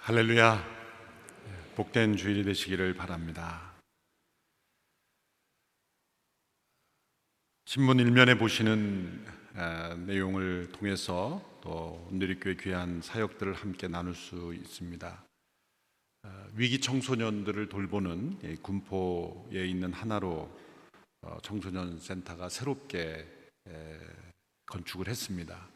할렐루야. 복된 주일이 되시기를 바랍니다. 신문 일면에 보시는 내용을 통해서 또 온누리교회 귀한 사역들을 함께 나눌 수 있습니다. 위기 청소년들을 돌보는 군포에 있는 하나로 청소년 센터가 새롭게 건축을 했습니다.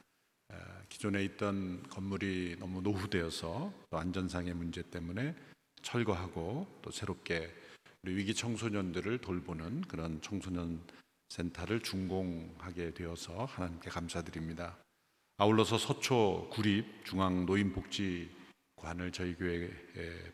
기존에 있던 건물이 너무 노후되어서 또 안전상의 문제 때문에 철거하고 또 새롭게 우리 위기 청소년들을 돌보는 그런 청소년 센터를 준공하게 되어서 하나님께 감사드립니다. 아울러서 서초 구립 중앙 노인복지관을 저희 교회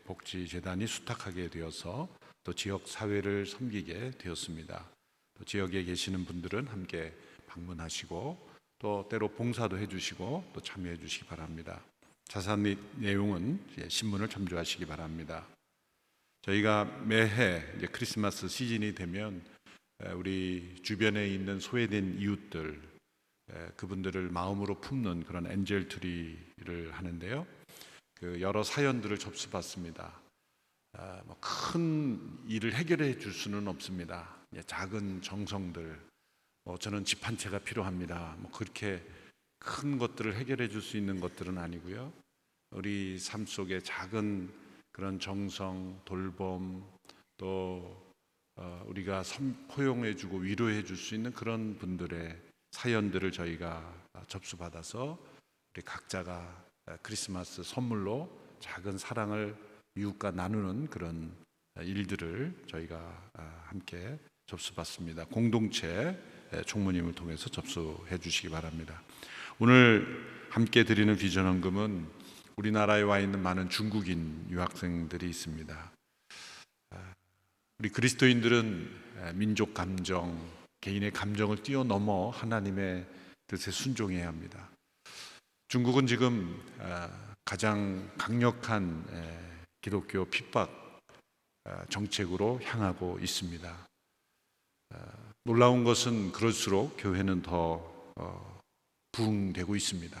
복지재단이 수탁하게 되어서 또 지역 사회를 섬기게 되었습니다. 또 지역에 계시는 분들은 함께 방문하시고 또 때로 봉사도 해주시고 또 참여해 주시기 바랍니다. 자세한 내용은 신문을 참조하시기 바랍니다. 저희가 매해 이제 크리스마스 시즌이 되면 우리 주변에 있는 소외된 이웃들 그분들을 마음으로 품는 그런 엔젤 트리를 하는데요. 그 여러 사연들을 접수받습니다. 큰 일을 해결해 줄 수는 없습니다. 작은 정성들, 저는 집 한 채가 필요합니다. 그렇게 큰 것들을 해결해 줄 수 있는 것들은 아니고요. 우리 삶 속에 작은 그런 정성, 돌봄, 또 우리가 포용해 주고 위로해 줄 수 있는 그런 분들의 사연들을 저희가 접수받아서 우리 각자가 크리스마스 선물로 작은 사랑을 이웃과 나누는 그런 일들을 저희가 함께 접수받습니다. 공동체 총무님을 통해서 접수해 주시기 바랍니다. 오늘 함께 드리는 비전 헌금은 우리나라에 와 있는 많은 중국인 유학생들이 있습니다. 우리 그리스도인들은 민족 감정, 개인의 감정을 뛰어넘어 하나님의 뜻에 순종해야 합니다. 중국은 지금 가장 강력한 기독교 핍박 정책으로 향하고 있습니다. 놀라운 것은 그럴수록 교회는 더 부흥되고 있습니다.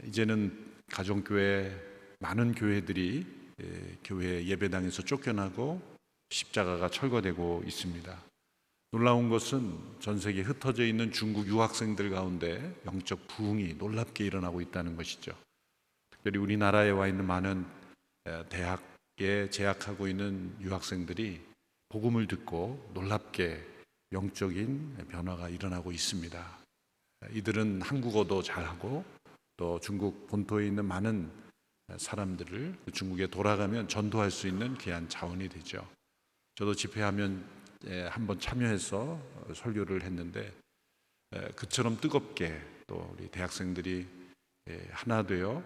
이제는 가정교회 많은 교회들이 교회 예배당에서 쫓겨나고 십자가가 철거되고 있습니다. 놀라운 것은 전 세계에 흩어져 있는 중국 유학생들 가운데 영적 부흥이 놀랍게 일어나고 있다는 것이죠. 특별히 우리나라에 와 있는 많은 대학에 재학하고 있는 유학생들이 복음을 듣고 놀랍게 영적인 변화가 일어나고 있습니다. 이들은 한국어도 잘하고 또 중국 본토에 있는 많은 사람들을 중국에 돌아가면 전도할 수 있는 귀한 자원이 되죠. 저도 집회하면 한번 참여해서 설교를 했는데 그처럼 뜨겁게 또 우리 대학생들이 하나 되어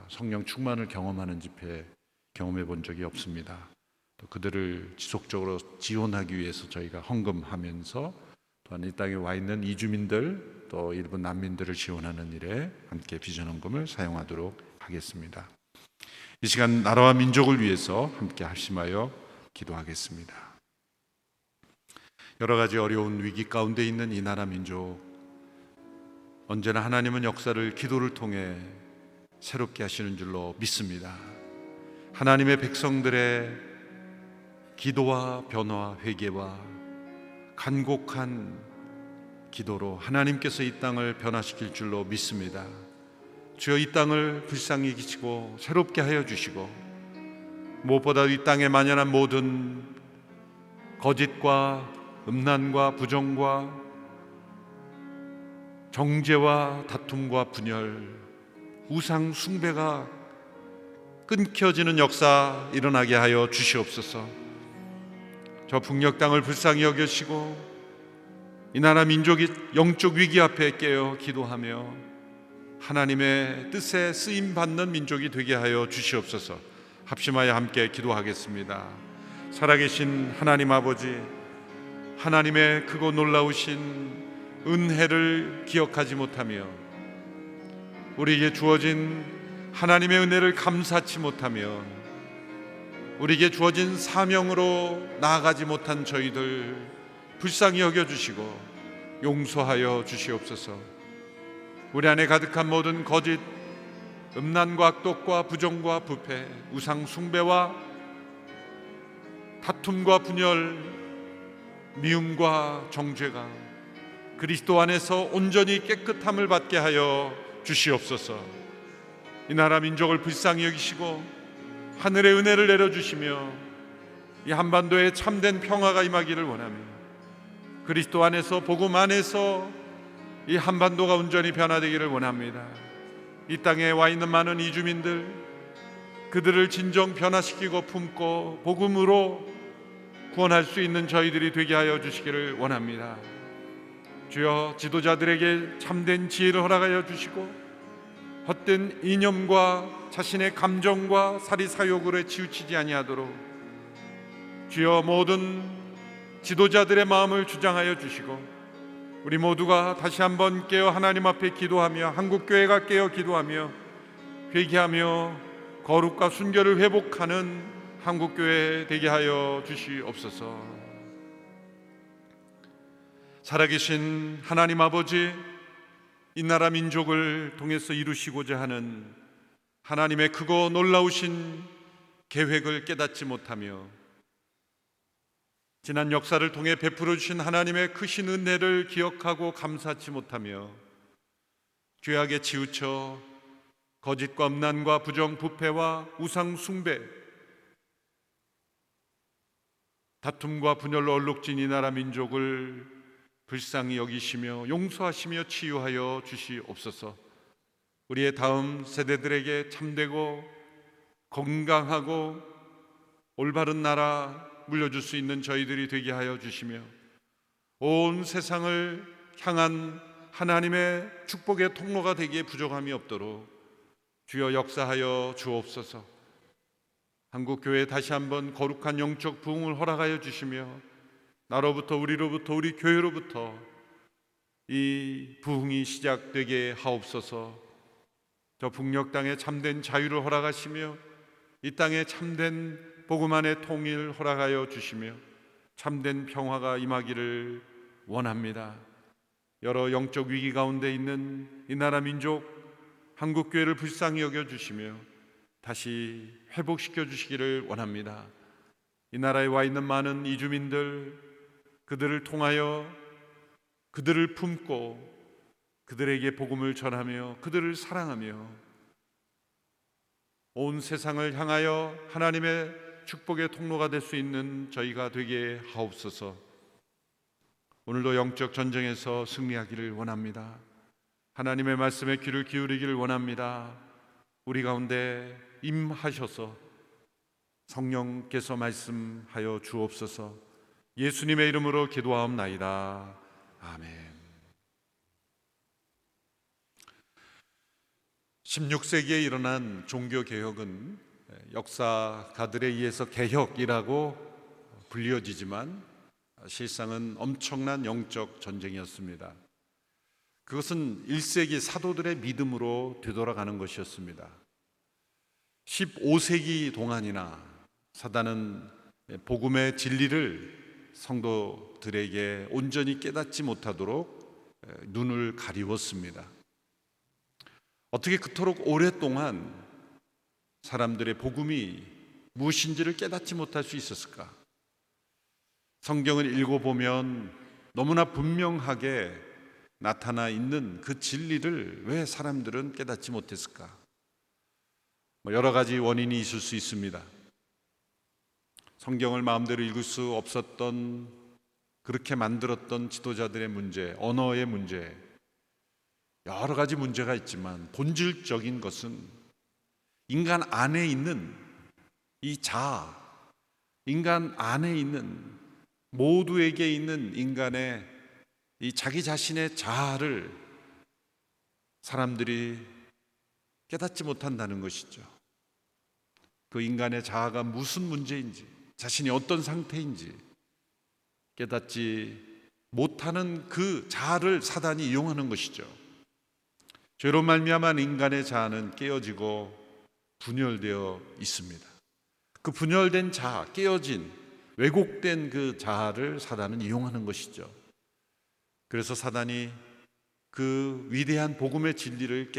성령 충만을 경험하는 집회 경험해 본 적이 없습니다. 또 그들을 지속적으로 지원하기 위해서 저희가 헌금하면서 또한 이 땅에 와 있는 이주민들 또 일부 난민들을 지원하는 일에 함께 비전 헌금을 사용하도록 하겠습니다. 이 시간 나라와 민족을 위해서 함께 합심하여 기도하겠습니다. 여러 가지 어려운 위기 가운데 있는 이 나라 민족, 언제나 하나님은 역사를 기도를 통해 새롭게 하시는 줄로 믿습니다. 하나님의 백성들의 기도와 변화, 회개와 간곡한 기도로 하나님께서 이 땅을 변화시킬 줄로 믿습니다. 주여 이 땅을 불쌍히 여기시고 새롭게 하여 주시고 무엇보다 이 땅에 만연한 모든 거짓과 음란과 부정과 정죄와 다툼과 분열, 우상 숭배가 끊겨지는 역사 일어나게 하여 주시옵소서. 저 북녘 땅을 불쌍히 여기시고 이 나라 민족이 영적 위기 앞에 깨어 기도하며 하나님의 뜻에 쓰임받는 민족이 되게 하여 주시옵소서. 합심하여 함께 기도하겠습니다. 살아계신 하나님 아버지, 하나님의 크고 놀라우신 은혜를 기억하지 못하며 우리에게 주어진 하나님의 은혜를 감사치 못하며 우리에게 주어진 사명으로 나아가지 못한 저희들 불쌍히 여겨주시고 용서하여 주시옵소서. 우리 안에 가득한 모든 거짓, 음란과 악독과 부정과 부패, 우상 숭배와 다툼과 분열, 미움과 정죄가 그리스도 안에서 온전히 깨끗함을 받게 하여 주시옵소서. 이 나라 민족을 불쌍히 여기시고 하늘의 은혜를 내려주시며 이 한반도에 참된 평화가 임하기를 원하며 그리스도 안에서, 복음 안에서 이 한반도가 온전히 변화되기를 원합니다. 이 땅에 와 있는 많은 이주민들, 그들을 진정 변화시키고 품고 복음으로 구원할 수 있는 저희들이 되게 하여 주시기를 원합니다. 주여, 지도자들에게 참된 지혜를 허락하여 주시고 헛된 이념과 자신의 감정과 사리사욕으로 치우치지 아니하도록 주여, 모든 지도자들의 마음을 주장하여 주시고 우리 모두가 다시 한번 깨어 하나님 앞에 기도하며 한국교회가 깨어 기도하며 회개하며 거룩과 순결을 회복하는 한국교회 되게 하여 주시옵소서. 살아계신 하나님 아버지, 이 나라 민족을 통해서 이루시고자 하는 하나님의 크고 놀라우신 계획을 깨닫지 못하며 지난 역사를 통해 베풀어 주신 하나님의 크신 은혜를 기억하고 감사치 못하며 죄악에 치우쳐 거짓과 음란과 부정 부패와 우상 숭배, 다툼과 분열로 얼룩진 이 나라 민족을 불쌍히 여기시며 용서하시며 치유하여 주시옵소서. 우리의 다음 세대들에게 참되고 건강하고 올바른 나라 물려줄 수 있는 저희들이 되게 하여 주시며 온 세상을 향한 하나님의 축복의 통로가 되기에 부족함이 없도록 주여 역사하여 주옵소서. 한국교회에 다시 한번 거룩한 영적 부흥을 허락하여 주시며 나로부터, 우리로부터, 우리 교회로부터 이 부흥이 시작되게 하옵소서. 저 북녘 땅에 참된 자유를 허락하시며 이 땅에 참된 복음 안의 통일 허락하여 주시며 참된 평화가 임하기를 원합니다. 여러 영적 위기 가운데 있는 이 나라 민족 한국교회를 불쌍히 여겨주시며 다시 회복시켜 주시기를 원합니다. 이 나라에 와 있는 많은 이주민들, 그들을 통하여 그들을 품고 그들에게 복음을 전하며 그들을 사랑하며 온 세상을 향하여 하나님의 축복의 통로가 될 수 있는 저희가 되게 하옵소서. 오늘도 영적 전쟁에서 승리하기를 원합니다. 하나님의 말씀에 귀를 기울이기를 원합니다. 우리 가운데 임하셔서 성령께서 말씀하여 주옵소서. 예수님의 이름으로 기도하옵나이다. 아멘. 16세기에 일어난 종교개혁은 역사가들에 의해서 개혁이라고 불리워지지만 실상은 엄청난 영적 전쟁이었습니다. 그것은 1세기 사도들의 믿음으로 되돌아가는 것이었습니다. 15세기 동안이나 사단은 복음의 진리를 성도들에게 온전히 깨닫지 못하도록 눈을 가리웠습니다. 어떻게 그토록 오랫동안 사람들의 복음이 무엇인지를 깨닫지 못할 수 있었을까? 성경을 읽어보면 너무나 분명하게 나타나 있는 그 진리를 왜 사람들은 깨닫지 못했을까? 여러 가지 원인이 있을 수 있습니다. 성경을 마음대로 읽을 수 없었던, 그렇게 만들었던 지도자들의 문제, 언어의 문제, 여러 가지 문제가 있지만 본질적인 것은 인간 안에 있는 이 자아, 인간 안에 있는 모두에게 있는 인간의 이 자기 자신의 자아를 사람들이 깨닫지 못한다는 것이죠. 그 인간의 자아가 무슨 문제인지, 자신이 어떤 상태인지 깨닫지 못하는 그 자아를 사단이 이용하는 것이죠. 죄로 말미암아 인간의 자아는 깨어지고 분열되어 있습니다. 그 분열된 자아, 깨어진, 왜곡된 그 자아를 사단은 이용하는 것이죠. 그래서 사단이 그 위대한 복음의 진리를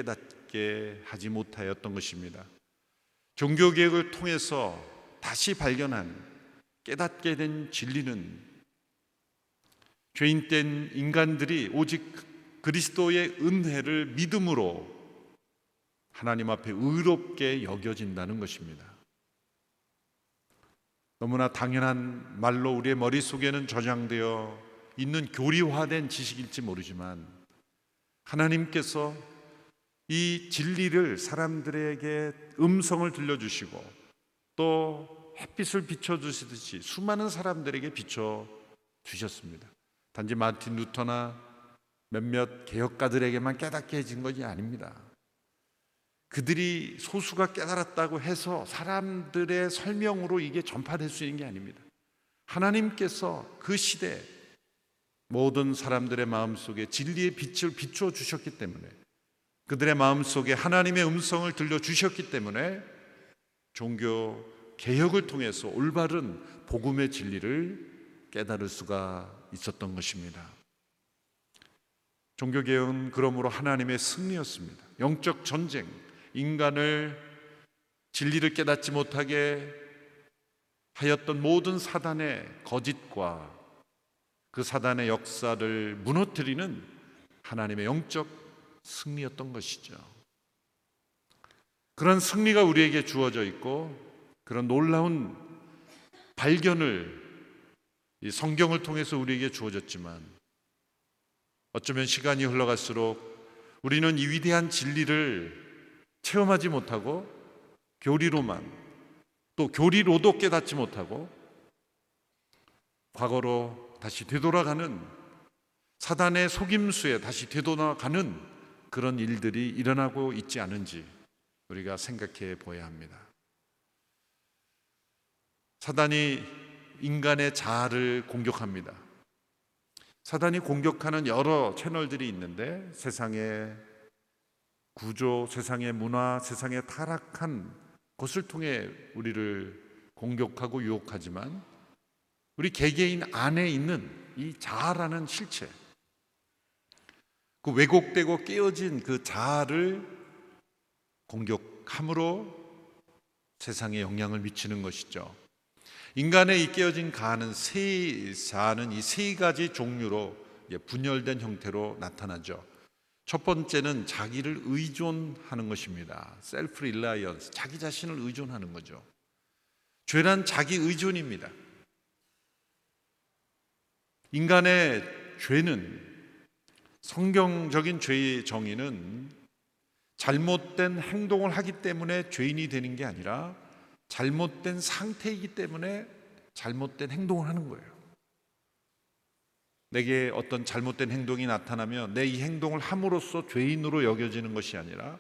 깨닫게 하지 못하였던 것입니다. 종교개혁을 통해서 다시 발견한, 깨닫게 된 진리는 죄인된 인간들이 오직 그리스도의 은혜를 믿음으로 하나님 앞에 의롭게 여겨진다는 것입니다. 너무나 당연한 말로 우리의 머릿속에는 저장되어 있는 교리화된 지식일지 모르지만 하나님께서 이 진리를 사람들에게 음성을 들려주시고 또 햇빛을 비춰주시듯이 수많은 사람들에게 비춰주셨습니다. 단지 마틴 루터나 몇몇 개혁가들에게만 깨닫게 해진 것이 아닙니다. 그들이 소수가 깨달았다고 해서 사람들의 설명으로 이게 전파될 수 있는 게 아닙니다. 하나님께서 그 시대 모든 사람들의 마음속에 진리의 빛을 비추어 주셨기 때문에, 그들의 마음속에 하나님의 음성을 들려주셨기 때문에 종교 개혁을 통해서 올바른 복음의 진리를 깨달을 수가 있었던 것입니다. 종교 개혁은 그러므로 하나님의 승리였습니다. 영적 전쟁, 인간을 진리를 깨닫지 못하게 하였던 모든 사단의 거짓과 그 사단의 역사를 무너뜨리는 하나님의 영적 승리였던 것이죠. 그런 승리가 우리에게 주어져 있고 그런 놀라운 발견을 이 성경을 통해서 우리에게 주어졌지만 어쩌면 시간이 흘러갈수록 우리는 이 위대한 진리를 체험하지 못하고 교리로만, 또 교리로도 깨닫지 못하고 과거로 다시 되돌아가는, 사단의 속임수에 다시 되돌아가는 그런 일들이 일어나고 있지 않은지 우리가 생각해 보아야 합니다. 사단이 인간의 자아를 공격합니다. 사단이 공격하는 여러 채널들이 있는데 세상의 구조, 세상의 문화, 세상의 타락한 것을 통해 우리를 공격하고 유혹하지만 우리 개개인 안에 있는 이 자아라는 실체, 그 왜곡되고 깨어진 그 자아를 공격함으로 세상에 영향을 미치는 것이죠. 인간의 이 깨어진 자아는 이 세 가지 종류로 분열된 형태로 나타나죠. 첫 번째는 자기를 의존하는 것입니다. 셀프 릴라이언스, 자기 자신을 의존하는 거죠. 죄란 자기 의존입니다. 인간의 죄는, 성경적인 죄의 정의는 잘못된 행동을 하기 때문에 죄인이 되는 게 아니라 잘못된 상태이기 때문에 잘못된 행동을 하는 거예요. 내게 어떤 잘못된 행동이 나타나면 내 이 행동을 함으로써 죄인으로 여겨지는 것이 아니라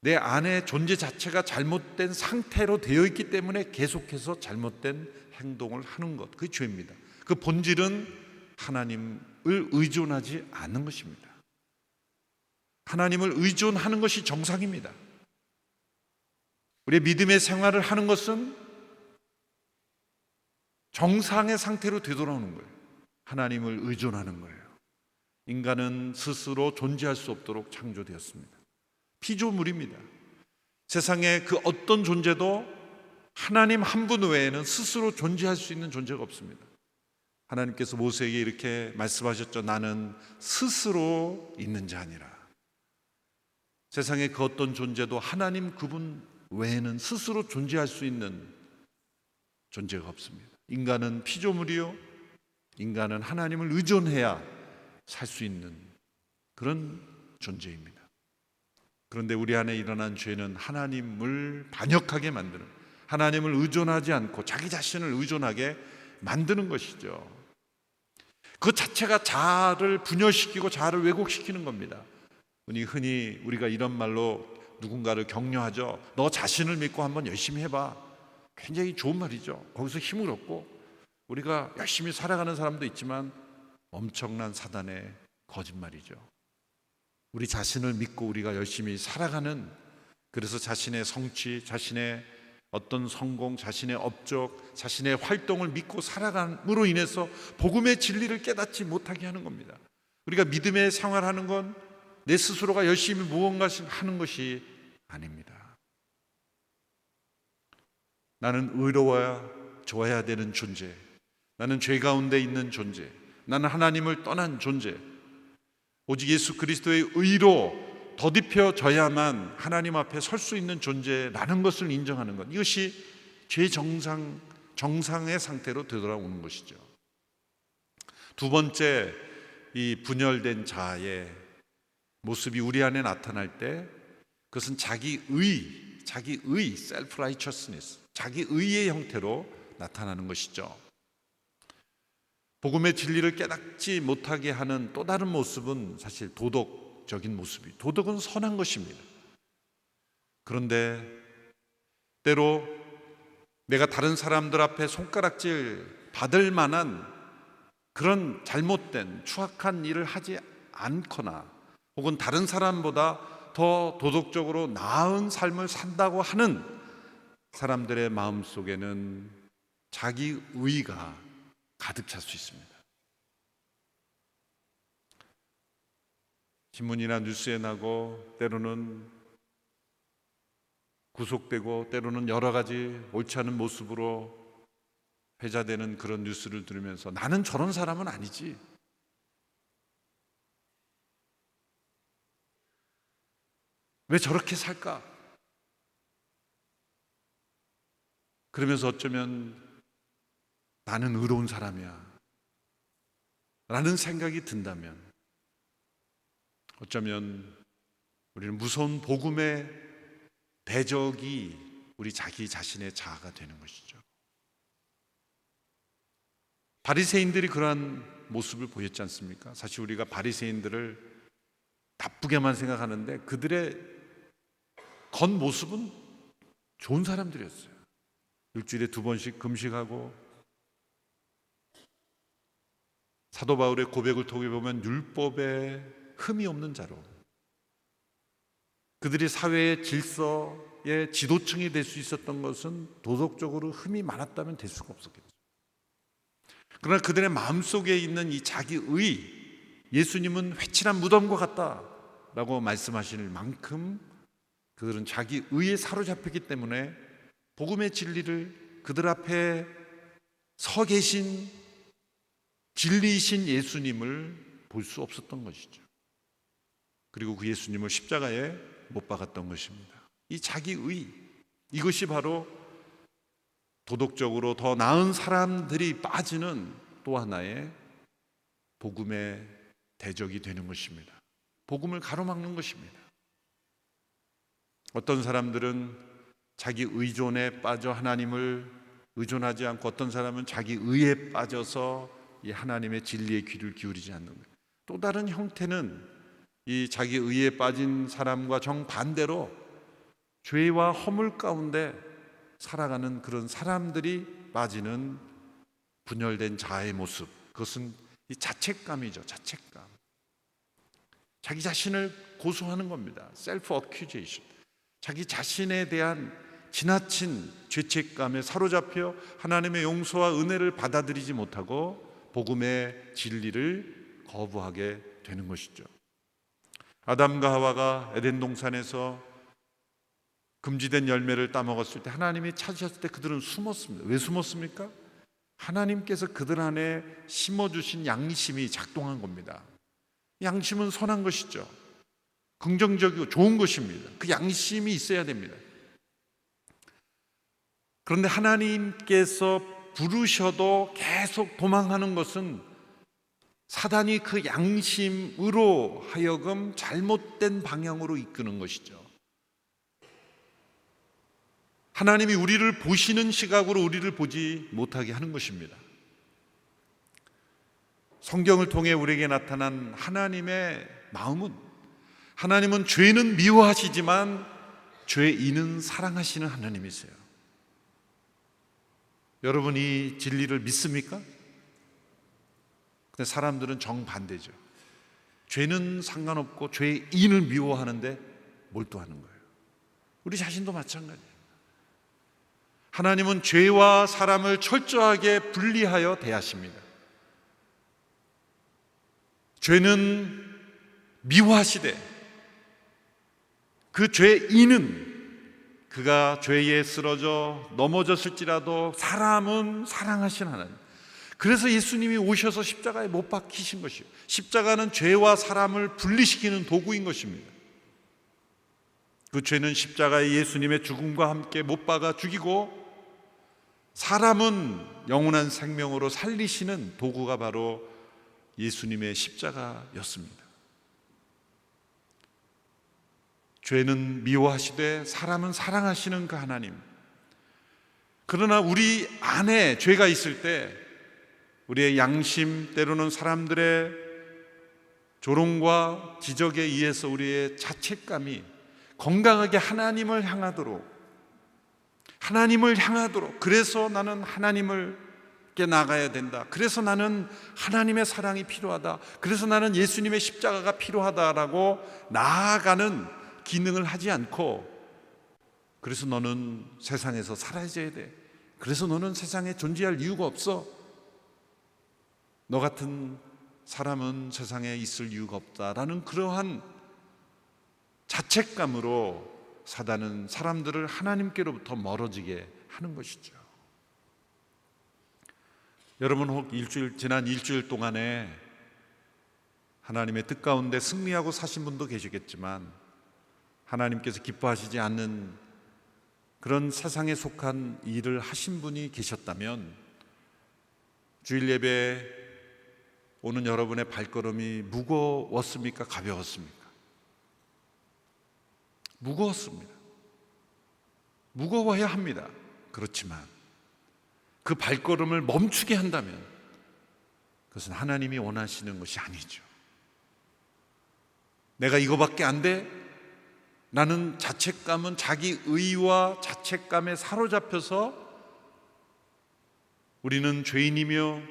내 안의 존재 자체가 잘못된 상태로 되어 있기 때문에 계속해서 잘못된 행동을 하는 것, 그게 죄입니다. 그 본질은 하나님을 의존하지 않는 것입니다. 하나님을 의존하는 것이 정상입니다. 우리의 믿음의 생활을 하는 것은 정상의 상태로 되돌아오는 거예요. 하나님을 의존하는 거예요. 인간은 스스로 존재할 수 없도록 창조되었습니다. 피조물입니다. 세상에 그 어떤 존재도 하나님 한 분 외에는 스스로 존재할 수 있는 존재가 없습니다. 하나님께서 모세에게 이렇게 말씀하셨죠. 나는 스스로 있는 자니라. 세상에 그 어떤 존재도 하나님 그분 외에는 스스로 존재할 수 있는 존재가 없습니다. 인간은 피조물이요, 인간은 하나님을 의존해야 살 수 있는 그런 존재입니다. 그런데 우리 안에 일어난 죄는 하나님을 반역하게 만드는, 하나님을 의존하지 않고 자기 자신을 의존하게 만드는 것이죠. 그 자체가 자아를 분열시키고 자아를 왜곡시키는 겁니다. 흔히 우리가 이런 말로 누군가를 격려하죠. 너 자신을 믿고 한번 열심히 해봐. 굉장히 좋은 말이죠. 거기서 힘을 얻고 우리가 열심히 살아가는 사람도 있지만 엄청난 사단의 거짓말이죠. 우리 자신을 믿고 우리가 열심히 살아가는, 그래서 자신의 성취, 자신의 어떤 성공, 자신의 업적, 자신의 활동을 믿고 살아감으로 인해서 복음의 진리를 깨닫지 못하게 하는 겁니다. 우리가 믿음의 생활하는 건 내 스스로가 열심히 무언가 하는 것이 아닙니다. 나는 의로워야 좋아야 되는 존재, 나는 죄 가운데 있는 존재, 나는 하나님을 떠난 존재, 오직 예수 그리스도의 의로 더딥혀져야만 하나님 앞에 설 수 있는 존재라는 것을 인정하는 것, 이것이 죄 정상의 상태로 되돌아오는 것이죠. 두 번째, 이 분열된 자아의 모습이 우리 안에 나타날 때 그것은 자기의, self righteousness, 자기의의 형태로 나타나는 것이죠. 복음의 진리를 깨닫지 못하게 하는 또 다른 모습은 사실 도덕적인 모습이, 도덕은 선한 것입니다. 그런데 때로 내가 다른 사람들 앞에 손가락질 받을 만한 그런 잘못된 추악한 일을 하지 않거나 혹은 다른 사람보다 더 도덕적으로 나은 삶을 산다고 하는 사람들의 마음속에는 자기의가 가득 찰 수 있습니다. 신문이나 뉴스에 나고 때로는 구속되고 때로는 여러 가지 옳지 않은 모습으로 회자되는 그런 뉴스를 들으면서 나는 저런 사람은 아니지, 왜 저렇게 살까? 그러면서 어쩌면 나는 의로운 사람이야 라는 생각이 든다면 어쩌면 우리는 무서운 복음의 대적이 우리 자기 자신의 자아가 되는 것이죠. 바리새인들이 그러한 모습을 보였지 않습니까? 사실 우리가 바리새인들을 나쁘게만 생각하는데 그들의 겉모습은 좋은 사람들이었어요. 일주일에 2번씩 금식하고, 사도 바울의 고백을 통해 보면 율법에 흠이 없는 자로, 그들이 사회의 질서의 지도층이 될 수 있었던 것은 도덕적으로 흠이 많았다면 될 수가 없었겠죠. 그러나 그들의 마음속에 있는 이 자기의, 예수님은 회칠한 무덤과 같다라고 말씀하실 만큼 그들은 자기의에 사로잡혔기 때문에 복음의 진리를, 그들 앞에 서 계신 진리이신 예수님을 볼 수 없었던 것이죠. 그리고 그 예수님을 십자가에 못 박았던 것입니다. 이 자기의, 이것이 바로 도덕적으로 더 나은 사람들이 빠지는 또 하나의 복음의 대적이 되는 것입니다. 복음을 가로막는 것입니다. 어떤 사람들은 자기 의존에 빠져 하나님을 의존하지 않고, 어떤 사람은 자기 의에 빠져서 이 하나님의 진리의 귀를 기울이지 않는 거예요. 또 다른 형태는 이 자기 의에 빠진 사람과 정반대로 죄와 허물 가운데 살아가는 그런 사람들이 빠지는 분열된 자아의 모습, 그것은 이 자책감이죠. 자책감, 자기 자신을 고소하는 겁니다. 셀프 어큐제이션, 자기 자신에 대한 지나친 죄책감에 사로잡혀 하나님의 용서와 은혜를 받아들이지 못하고 복음의 진리를 거부하게 되는 것이죠. 아담과 하와가 에덴 동산에서 금지된 열매를 따먹었을 때, 하나님이 찾으셨을 때 그들은 숨었습니다. 왜 숨었습니까? 하나님께서 그들 안에 심어주신 양심이 작동한 겁니다. 양심은 선한 것이죠. 긍정적이고 좋은 것입니다. 그 양심이 있어야 됩니다. 그런데 하나님께서 부르셔도 계속 도망하는 것은 사단이 그 양심으로 하여금 잘못된 방향으로 이끄는 것이죠. 하나님이 우리를 보시는 시각으로 우리를 보지 못하게 하는 것입니다. 성경을 통해 우리에게 나타난 하나님의 마음은, 하나님은 죄는 미워하시지만 죄인은 사랑하시는 하나님이세요. 여러분, 이 진리를 믿습니까? 근데 사람들은 정반대죠. 죄는 상관없고 죄인을 미워하는데 몰두하는 거예요. 우리 자신도 마찬가지예요. 하나님은 죄와 사람을 철저하게 분리하여 대하십니다. 죄는 미워하시되 그 죄인은 그가 죄에 쓰러져 넘어졌을지라도 사람은 사랑하신 하나님. 그래서 예수님이 오셔서 십자가에 못 박히신 것이요, 십자가는 죄와 사람을 분리시키는 도구인 것입니다. 그 죄는 십자가에 예수님의 죽음과 함께 못 박아 죽이고, 사람은 영원한 생명으로 살리시는 도구가 바로 예수님의 십자가였습니다. 죄는 미워하시되 사람은 사랑하시는 그 하나님. 그러나 우리 안에 죄가 있을 때 우리의 양심, 때로는 사람들의 조롱과 지적에 의해서 우리의 자책감이 건강하게 하나님을 향하도록, 그래서 나는 하나님을께 나가야 된다, 그래서 나는 하나님의 사랑이 필요하다, 그래서 나는 예수님의 십자가가 필요하다라고 나아가는 기능을 하지 않고, 그래서 너는 세상에서 사라져야 돼, 그래서 너는 세상에 존재할 이유가 없어, 너 같은 사람은 세상에 있을 이유가 없다라는 그러한 자책감으로 사단은 사람들을 하나님께로부터 멀어지게 하는 것이죠. 여러분, 혹 지난 일주일 동안에 하나님의 뜻 가운데 승리하고 사신 분도 계시겠지만, 하나님께서 기뻐하시지 않는 그런 세상에 속한 일을 하신 분이 계셨다면, 주일 예배에 오는 여러분의 발걸음이 무거웠습니까? 가벼웠습니까? 무거웠습니다. 무거워야 합니다. 그렇지만 그 발걸음을 멈추게 한다면 그것은 하나님이 원하시는 것이 아니죠. 내가 이거밖에 안 돼? 나는 자책감은 자기 의와 자책감에 사로잡혀서 우리는 죄인이며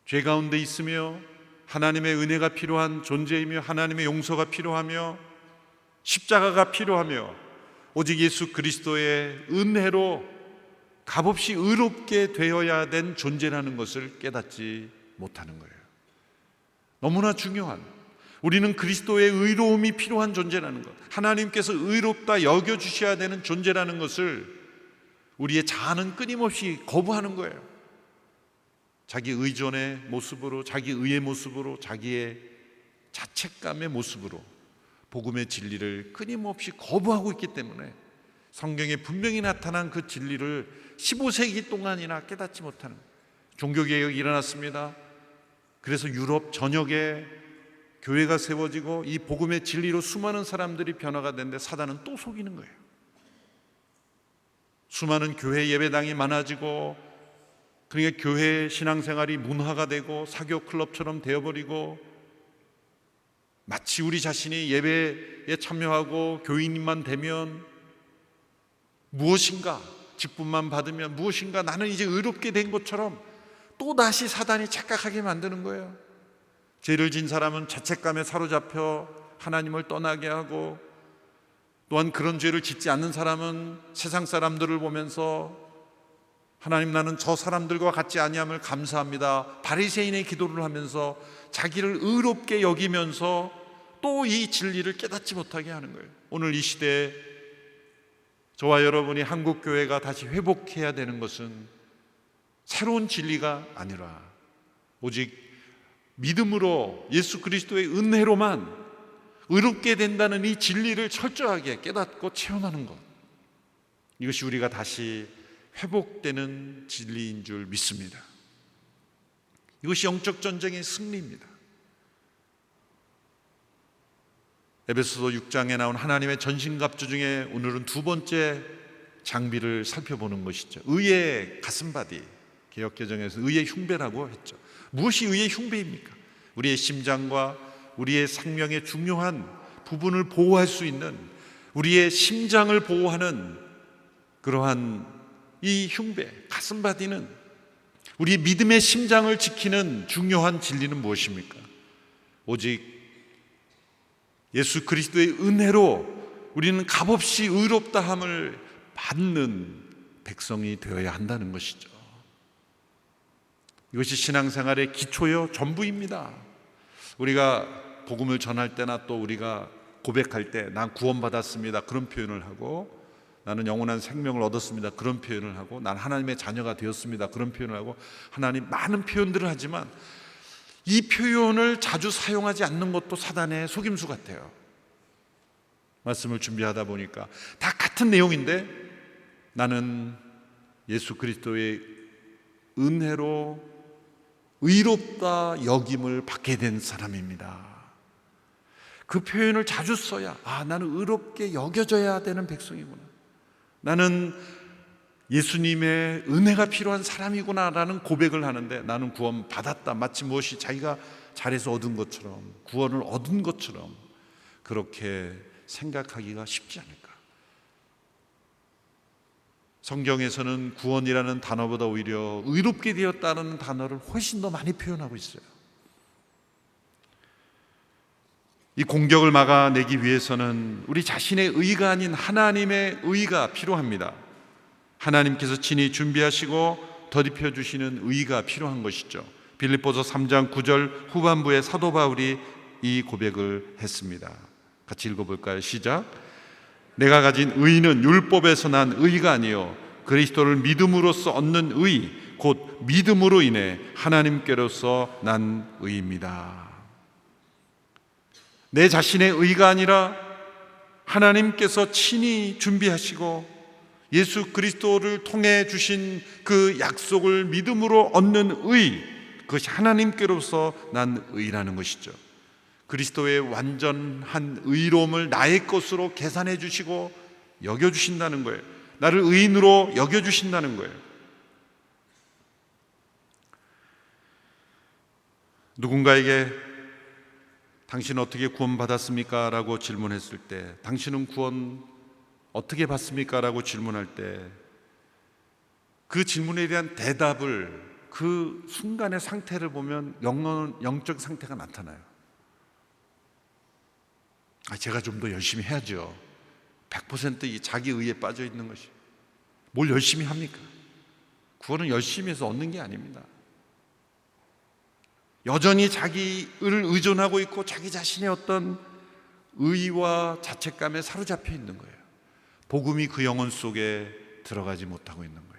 죄 가운데 있으며 하나님의 은혜가 필요한 존재이며 하나님의 용서가 필요하며 십자가가 필요하며 오직 예수 그리스도의 은혜로 값없이 의롭게 되어야 된 존재라는 것을 깨닫지 못하는 거예요. 너무나 중요한, 우리는 그리스도의 의로움이 필요한 존재라는 것, 하나님께서 의롭다 여겨주셔야 되는 존재라는 것을 우리의 자아는 끊임없이 거부하는 거예요. 자기 의존의 모습으로, 자기 의의 모습으로, 자기의 자책감의 모습으로 복음의 진리를 끊임없이 거부하고 있기 때문에 성경에 분명히 나타난 그 진리를 15세기 동안이나 깨닫지 못하는 종교개혁이 일어났습니다. 그래서 유럽 전역에 교회가 세워지고 이 복음의 진리로 수많은 사람들이 변화가 되는데 사단은 또 속이는 거예요. 수많은 교회 예배당이 많아지고, 그러니까 교회 신앙생활이 문화가 되고 사교 클럽처럼 되어버리고, 마치 우리 자신이 예배에 참여하고 교인만 되면 무엇인가, 직분만 받으면 무엇인가 나는 이제 의롭게 된 것처럼 또다시 사단이 착각하게 만드는 거예요. 죄를 진 사람은 자책감에 사로잡혀 하나님을 떠나게 하고, 또한 그런 죄를 짓지 않는 사람은 세상 사람들을 보면서 하나님, 나는 저 사람들과 같지 아니함을 감사합니다, 바리새인의 기도를 하면서 자기를 의롭게 여기면서 또 이 진리를 깨닫지 못하게 하는 거예요. 오늘 이 시대에 저와 여러분이 한국교회가 다시 회복해야 되는 것은 새로운 진리가 아니라 오직 믿음으로 예수 그리스도의 은혜로만 의롭게 된다는 이 진리를 철저하게 깨닫고 체험하는 것, 이것이 우리가 다시 회복되는 진리인 줄 믿습니다. 이것이 영적 전쟁의 승리입니다. 에베소서 6장에 나온 하나님의 전신갑주 중에 오늘은 두 번째 장비를 살펴보는 것이죠. 의의 가슴바디, 개역개정에서 의의 흉배라고 했죠. 무엇이 의의 흉배입니까? 우리의 심장과 우리의 생명의 중요한 부분을 보호할 수 있는, 우리의 심장을 보호하는 그러한 이 흉배, 가슴바디는, 우리 믿음의 심장을 지키는 중요한 진리는 무엇입니까? 오직 예수 그리스도의 은혜로 우리는 값없이 의롭다함을 받는 백성이 되어야 한다는 것이죠. 이것이 신앙생활의 기초요 전부입니다. 우리가 복음을 전할 때나 또 우리가 고백할 때 난 구원받았습니다, 그런 표현을 하고, 나는 영원한 생명을 얻었습니다, 그런 표현을 하고, 난 하나님의 자녀가 되었습니다, 그런 표현을 하고, 하나님 많은 표현들을 하지만 이 표현을 자주 사용하지 않는 것도 사단의 속임수 같아요. 말씀을 준비하다 보니까 다 같은 내용인데, 나는 예수 그리스도의 은혜로 의롭다 여김을 받게 된 사람입니다. 그 표현을 자주 써야 나는 의롭게 여겨져야 되는 백성이구나, 나는 예수님의 은혜가 필요한 사람이구나 라는 고백을 하는데, 나는 구원 받았다, 마치 무엇이 자기가 잘해서 얻은 것처럼, 구원을 얻은 것처럼 그렇게 생각하기가 쉽지 않을까. 성경에서는 구원이라는 단어보다 오히려 의롭게 되었다는 단어를 훨씬 더 많이 표현하고 있어요. 이 공격을 막아내기 위해서는 우리 자신의 의가 아닌 하나님의 의가 필요합니다. 하나님께서 친히 준비하시고 더입혀 주시는 의가 필요한 것이죠. 빌립보서 3장 9절 후반부에 사도 바울이 이 고백을 했습니다. 같이 읽어볼까요? 시작. 내가 가진 의는 율법에서 난 의가 아니요 그리스도를 믿음으로써 얻는 의, 곧 믿음으로 인해 하나님께로서 난 의입니다. 내 자신의 의가 아니라 하나님께서 친히 준비하시고 예수 그리스도를 통해 주신 그 약속을 믿음으로 얻는 의, 그것이 하나님께로서 난 의라는 것이죠. 그리스도의 완전한 의로움을 나의 것으로 계산해 주시고 여겨주신다는 거예요. 나를 의인으로 여겨주신다는 거예요. 누군가에게 당신은 어떻게 구원받았습니까? 라고 질문했을 때, 당신은 구원 어떻게 받습니까? 라고 질문할 때 그 질문에 대한 대답을, 그 순간의 상태를 보면 영적 상태가 나타나요. 제가 좀 더 열심히 해야죠. 100% 이 자기 의에 빠져 있는 것이. 뭘 열심히 합니까? 구원은 열심히 해서 얻는 게 아닙니다. 여전히 자기를 의존하고 있고 자기 자신의 어떤 의와 자책감에 사로잡혀 있는 거예요. 복음이 그 영혼 속에 들어가지 못하고 있는 거예요.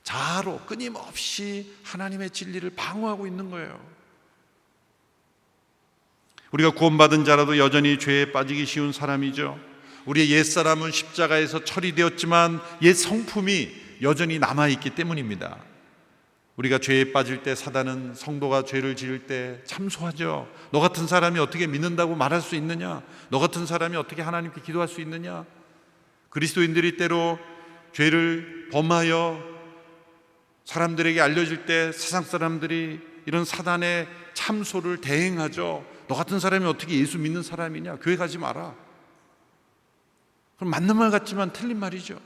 자아로 끊임없이 하나님의 진리를 방어하고 있는 거예요. 우리가 구원받은 자라도 여전히 죄에 빠지기 쉬운 사람이죠. 우리의 옛사람은 십자가에서 처리되었지만 옛 성품이 여전히 남아있기 때문입니다. 우리가 죄에 빠질 때 사단은 성도가 죄를 지을 때 참소하죠. 너 같은 사람이 어떻게 믿는다고 말할 수 있느냐? 너 같은 사람이 어떻게 하나님께 기도할 수 있느냐? 그리스도인들이 때로 죄를 범하여 사람들에게 알려질 때 세상 사람들이 이런 사단의 참소를 대행하죠. 너 같은 사람이 어떻게 예수 믿는 사람이냐? 교회 가지 마라. 그럼 맞는 말 같지만 틀린 말이죠.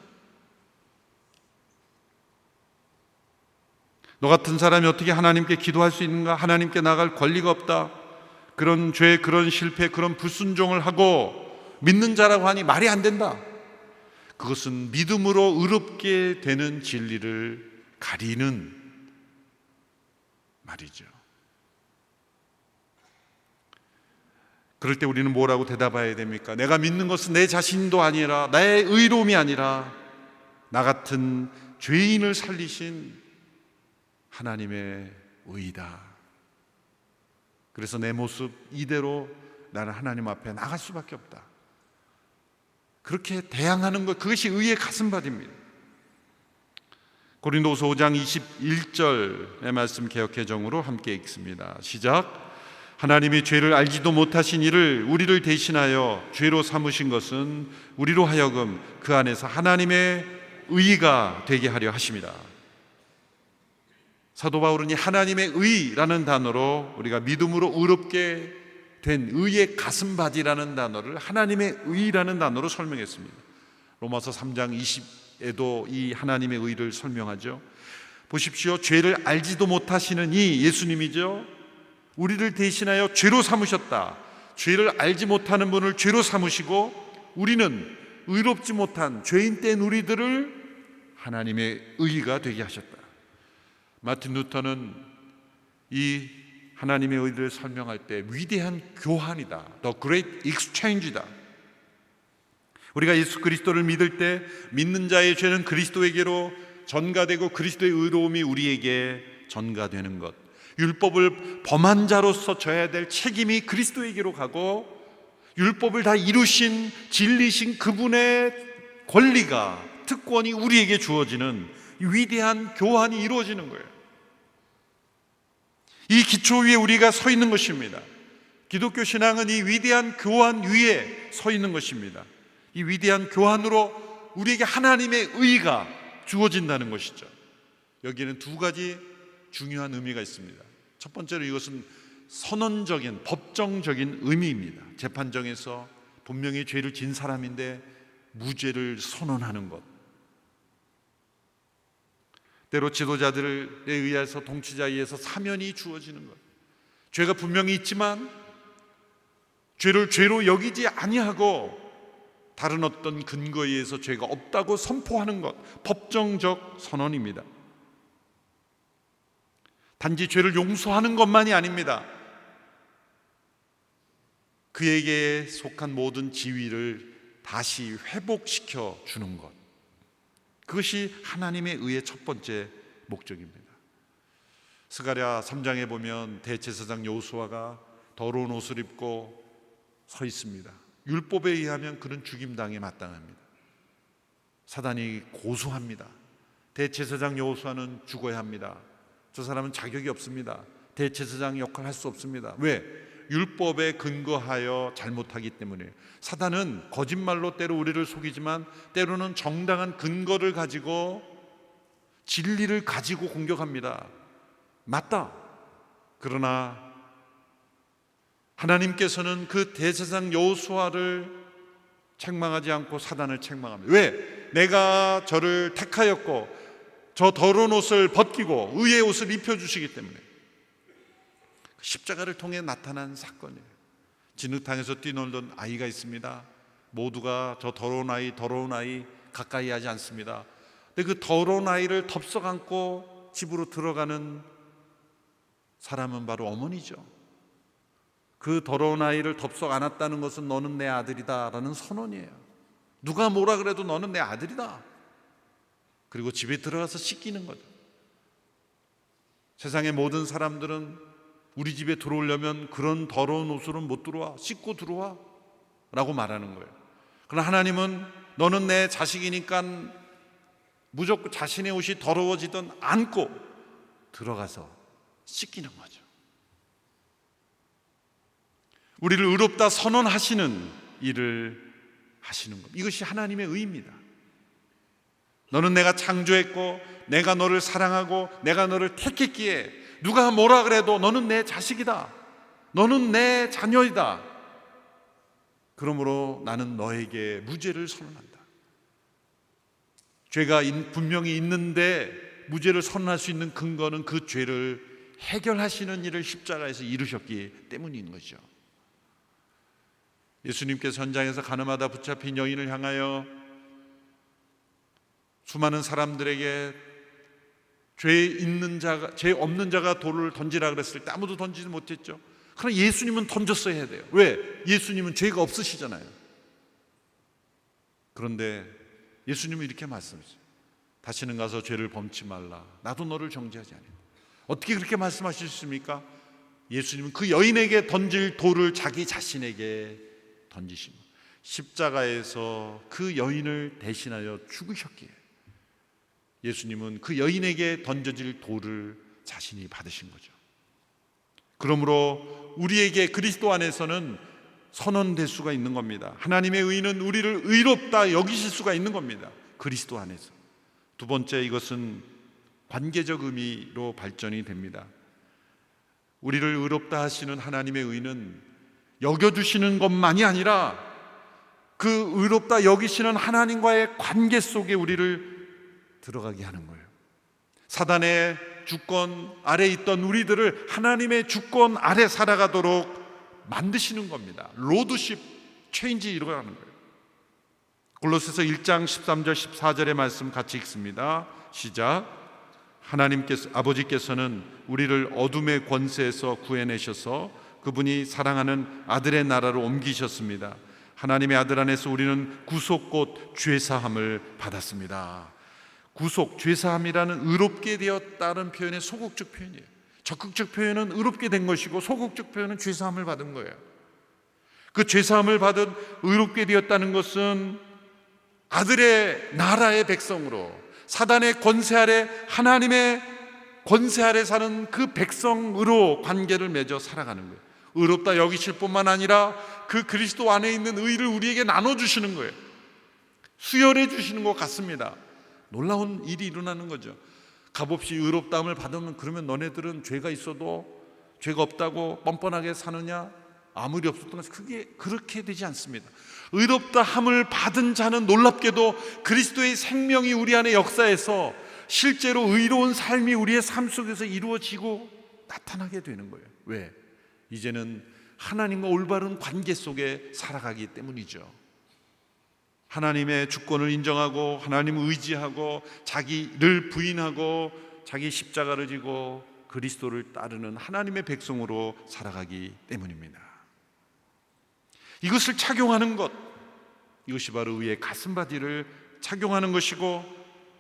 너 같은 사람이 어떻게 하나님께 기도할 수 있는가? 하나님께 나갈 권리가 없다. 그런 죄, 그런 실패, 그런 불순종을 하고 믿는 자라고 하니 말이 안 된다. 그것은 믿음으로 의롭게 되는 진리를 가리는 말이죠. 그럴 때 우리는 뭐라고 대답해야 됩니까? 내가 믿는 것은 내 자신도 아니라, 나의 의로움이 아니라 나 같은 죄인을 살리신 하나님의 의이다. 그래서 내 모습 이대로 나는 하나님 앞에 나갈 수밖에 없다. 그렇게 대항하는 것, 그것이 의의 가슴밭입니다. 고린도후서 5장 21절의 말씀 개역개정으로 함께 읽습니다. 시작. 하나님이 죄를 알지도 못하신 이를 우리를 대신하여 죄로 삼으신 것은 우리로 하여금 그 안에서 하나님의 의가 되게 하려 하심이라. 사도 바울은 이 하나님의 의라는 단어로 우리가 믿음으로 의롭게 된 의의 가슴바디라는 단어를 하나님의 의라는 단어로 설명했습니다. 로마서 3장 20에도 이 하나님의 의를 설명하죠. 보십시오. 죄를 알지도 못하시는 이 예수님이죠. 우리를 대신하여 죄로 삼으셨다. 죄를 알지 못하는 분을 죄로 삼으시고 우리는 의롭지 못한 죄인 된 우리들을 하나님의 의가 되게 하셨다. 마틴 루터는 이 하나님의 의를 설명할 때 위대한 교환이다, The Great Exchange다. 우리가 예수 그리스도를 믿을 때 믿는 자의 죄는 그리스도에게로 전가되고 그리스도의 의로움이 우리에게 전가되는 것, 율법을 범한 자로서 져야 될 책임이 그리스도에게로 가고 율법을 다 이루신 진리신 그분의 권리가, 특권이 우리에게 주어지는 위대한 교환이 이루어지는 거예요. 이 기초 위에 우리가 서 있는 것입니다. 기독교 신앙은 이 위대한 교환 위에 서 있는 것입니다. 이 위대한 교환으로 우리에게 하나님의 의가 주어진다는 것이죠. 여기에는 두 가지 중요한 의미가 있습니다. 첫 번째로 이것은 선언적인, 법정적인 의미입니다. 재판정에서 분명히 죄를 진 사람인데 무죄를 선언하는 것, 때로 지도자들에 의해서, 통치자에 의해서 사면이 주어지는 것, 죄가 분명히 있지만 죄를 죄로 여기지 아니하고 다른 어떤 근거에 의해서 죄가 없다고 선포하는 것, 법정적 선언입니다. 단지 죄를 용서하는 것만이 아닙니다. 그에게 속한 모든 지위를 다시 회복시켜 주는 것, 그것이 하나님의 의의 첫 번째 목적입니다. 스가랴 3장에 보면 대제사장 여호수아가 더러운 옷을 입고 서 있습니다. 율법에 의하면 그는 죽임당에 마땅합니다. 사단이 고소합니다. 대제사장 여호수아는 죽어야 합니다. 저 사람은 자격이 없습니다. 대제사장 역할을 할 수 없습니다. 왜? 율법에 근거하여 잘못하기 때문이에요. 사단은 거짓말로 때로 우리를 속이지만 때로는 정당한 근거를 가지고, 진리를 가지고 공격합니다. 맞다. 그러나 하나님께서는 그 대제사장 여호수아를 책망하지 않고 사단을 책망합니다. 왜? 내가 저를 택하였고 저 더러운 옷을 벗기고 의의 옷을 입혀주시기 때문에. 십자가를 통해 나타난 사건이에요. 진흙탕에서 뛰놀던 아이가 있습니다. 모두가 저 더러운 아이 가까이 하지 않습니다. 근데 그 더러운 아이를 덥석 안고 집으로 들어가는 사람은 바로 어머니죠. 그 더러운 아이를 덥석 안았다는 것은 너는 내 아들이다 라는 선언이에요. 누가 뭐라 그래도 너는 내 아들이다. 그리고 집에 들어가서 씻기는 거죠. 세상의 모든 사람들은 우리 집에 들어오려면 그런 더러운 옷으로는 못 들어와, 씻고 들어와 라고 말하는 거예요. 그러나 하나님은 너는 내 자식이니까 무조건 자신의 옷이 더러워지든 안고 들어가서 씻기는 거죠. 우리를 의롭다 선언하시는 일을 하시는 것, 이것이 하나님의 의입니다. 너는 내가 창조했고 내가 너를 사랑하고 내가 너를 택했기에 누가 뭐라 그래도 너는 내 자식이다, 너는 내 자녀이다. 그러므로 나는 너에게 무죄를 선언한다. 죄가 분명히 있는데 무죄를 선언할 수 있는 근거는 그 죄를 해결하시는 일을 십자가에서 이루셨기 때문인 것이죠. 예수님께서 현장에서 가늠하다 붙잡힌 여인을 향하여 수많은 사람들에게 죄 없는 자가 돌을 던지라 그랬을 때 아무도 던지지 못했죠. 그러나 예수님은 던졌어야 해야 돼요. 왜? 예수님은 죄가 없으시잖아요. 그런데 예수님은 이렇게 말씀하셨어요. 다시는 가서 죄를 범치 말라. 나도 너를 정죄하지 않아. 어떻게 그렇게 말씀하셨습니까? 예수님은 그 여인에게 던질 돌을 자기 자신에게 던지신 거예요. 십자가에서 그 여인을 대신하여 죽으셨기에 예수님은 그 여인에게 던져질 돌을 자신이 받으신 거죠. 그러므로 우리에게 그리스도 안에서는 선언될 수가 있는 겁니다. 하나님의 의는 우리를 의롭다 여기실 수가 있는 겁니다. 그리스도 안에서. 두 번째, 이것은 관계적 의미로 발전이 됩니다. 우리를 의롭다 하시는 하나님의 의는 여겨주시는 것만이 아니라 그 의롭다 여기시는 하나님과의 관계 속에 우리를 들어가게 하는 거예요. 사단의 주권 아래 있던 우리들을 하나님의 주권 아래 살아가도록 만드시는 겁니다. 로드십 체인지 일어나는 거예요. 골로새서 1장 13절 14절의 말씀 같이 읽습니다. 시작. 아버지께서는 우리를 어둠의 권세에서 구해내셔서 그분이 사랑하는 아들의 나라로 옮기셨습니다. 하나님의 아들 안에서 우리는 구속 곧 죄사함을 받았습니다. 구속, 죄사함이라는 의롭게 되었다는 표현의 소극적 표현이에요. 적극적 표현은 의롭게 된 것이고 소극적 표현은 죄사함을 받은 거예요. 그 죄사함을 받은 의롭게 되었다는 것은 아들의 나라의 백성으로, 사단의 권세 아래, 하나님의 권세 아래 사는 그 백성으로 관계를 맺어 살아가는 거예요. 의롭다 여기실 뿐만 아니라 그 그리스도 안에 있는 의를 우리에게 나눠주시는 거예요. 수혈해 주시는 것 같습니다. 놀라운 일이 일어나는 거죠. 값없이 의롭다함을 받으면 그러면 너네들은 죄가 있어도 죄가 없다고 뻔뻔하게 사느냐? 아무리 없었던 것이 그게 그렇게 되지 않습니다. 의롭다함을 받은 자는 놀랍게도 그리스도의 생명이 우리 안에 역사해서 실제로 의로운 삶이 우리의 삶 속에서 이루어지고 나타나게 되는 거예요. 왜? 이제는 하나님과 올바른 관계 속에 살아가기 때문이죠. 하나님의 주권을 인정하고 하나님을 의지하고 자기를 부인하고 자기 십자가를 지고 그리스도를 따르는 하나님의 백성으로 살아가기 때문입니다. 이것을 착용하는 것, 이것이 바로 의의 가슴바디를 착용하는 것이고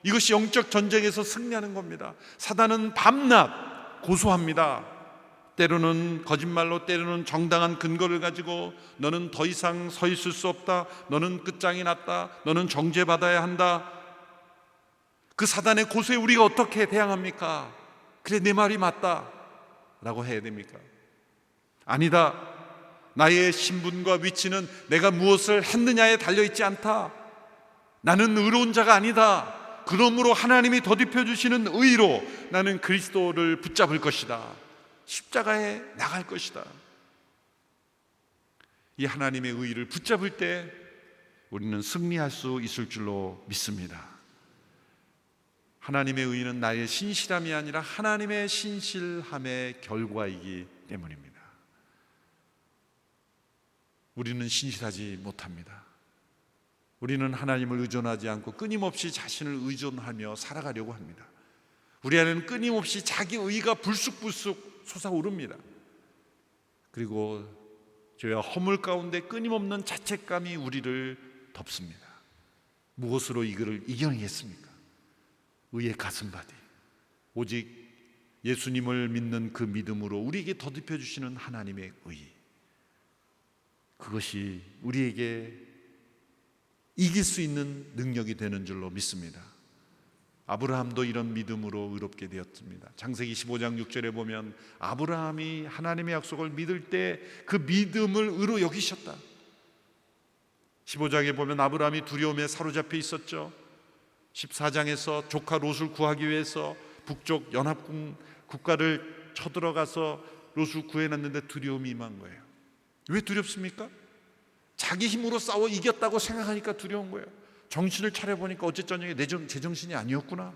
이것이 영적 전쟁에서 승리하는 겁니다. 사단은 밤낮 고소합니다. 때로는 거짓말로, 때로는 정당한 근거를 가지고 너는 더 이상 서 있을 수 없다, 너는 끝장이 났다, 너는 정죄받아야 한다. 그 사단의 고소에 우리가 어떻게 대항합니까? 그래, 내 말이 맞다 라고 해야 됩니까? 아니다, 나의 신분과 위치는 내가 무엇을 했느냐에 달려있지 않다, 나는 의로운 자가 아니다, 그러므로 하나님이 더딥혀 주시는 의로 나는 그리스도를 붙잡을 것이다, 십자가에 나갈 것이다. 이 하나님의 의를 붙잡을 때 우리는 승리할 수 있을 줄로 믿습니다. 하나님의 의는 나의 신실함이 아니라 하나님의 신실함의 결과이기 때문입니다. 우리는 신실하지 못합니다. 우리는 하나님을 의존하지 않고 끊임없이 자신을 의존하며 살아가려고 합니다. 우리 안에는 끊임없이 자기 의가 불쑥불쑥 솟아오릅니다. 그리고 죄와 허물 가운데 끊임없는 자책감이 우리를 덮습니다. 무엇으로 이거를 이겨내겠습니까? 의의 가슴바디, 오직 예수님을 믿는 그 믿음으로 우리에게 더듬혀 주시는 하나님의 의, 그것이 우리에게 이길 수 있는 능력이 되는 줄로 믿습니다. 아브라함도 이런 믿음으로 의롭게 되었습니다. 창세기 15장 6절에 보면 아브라함이 하나님의 약속을 믿을 때 그 믿음을 의로 여기셨다. 15장에 보면 아브라함이 두려움에 사로잡혀 있었죠. 14장에서 조카 롯을 구하기 위해서 북쪽 연합 국가를 쳐들어가서 롯을 구해놨는데 두려움이 임한 거예요. 왜 두렵습니까? 자기 힘으로 싸워 이겼다고 생각하니까 두려운 거예요. 정신을 차려보니까 어제 저녁에 제 정신이 아니었구나.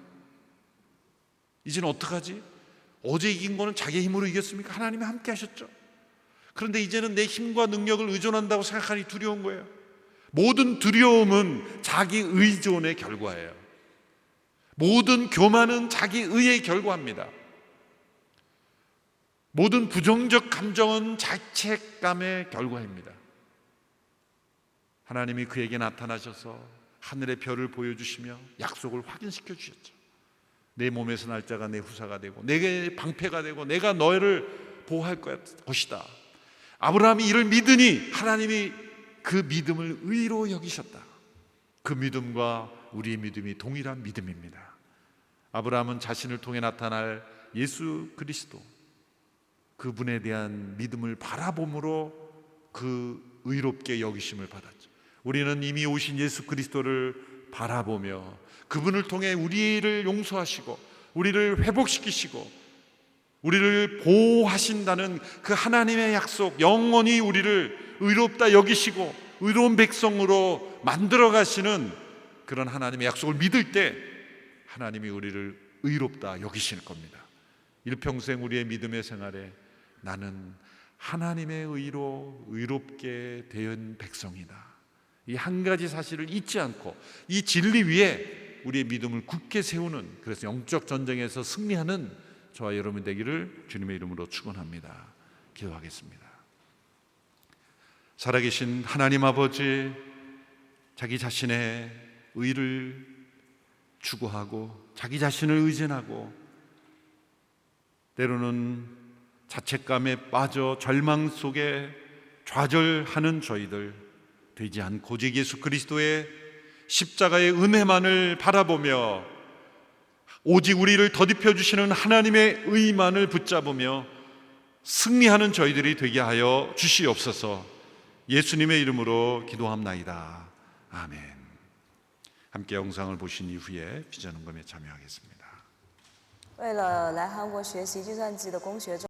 이제는 어떡하지? 어제 이긴 거는 자기 힘으로 이겼습니까? 하나님이 함께 하셨죠. 그런데 이제는 내 힘과 능력을 의존한다고 생각하니 두려운 거예요. 모든 두려움은 자기 의존의 결과예요. 모든 교만은 자기 의의 결과입니다. 모든 부정적 감정은 자책감의 결과입니다. 하나님이 그에게 나타나셔서 하늘의 별을 보여주시며 약속을 확인시켜 주셨죠. 내 몸에서 날 자가 내 후사가 되고 내게 방패가 되고 내가 너를 보호할 것이다. 아브라함이 이를 믿으니 하나님이 그 믿음을 의로 여기셨다. 그 믿음과 우리의 믿음이 동일한 믿음입니다. 아브라함은 자신을 통해 나타날 예수 그리스도, 그분에 대한 믿음을 바라봄으로 그 의롭게 여기심을 받았죠. 우리는 이미 오신 예수 그리스도를 바라보며 그분을 통해 우리를 용서하시고 우리를 회복시키시고 우리를 보호하신다는 그 하나님의 약속, 영원히 우리를 의롭다 여기시고 의로운 백성으로 만들어 가시는 그런 하나님의 약속을 믿을 때 하나님이 우리를 의롭다 여기실 겁니다. 일평생 우리의 믿음의 생활에 나는 하나님의 의로 의롭게 된 백성이다, 이 한 가지 사실을 잊지 않고 이 진리 위에 우리의 믿음을 굳게 세우는, 그래서 영적 전쟁에서 승리하는 저와 여러분 되기를 주님의 이름으로 축원합니다. 기도하겠습니다. 살아계신 하나님 아버지, 자기 자신의 의를 추구하고 자기 자신을 의존하고 때로는 자책감에 빠져 절망 속에 좌절하는 저희들 되지 않고 오직 예수 그리스도의 십자가의 은혜만을 바라보며 오직 우리를 더딥혀 주시는 하나님의 의만을 붙잡으며 승리하는 저희들이 되게 하여 주시옵소서. 예수님의 이름으로 기도합나이다. 아멘. 함께 영상을 보신 이후에 비전헌금에 참여하겠습니다. 为了来韩国学习计算机的工学中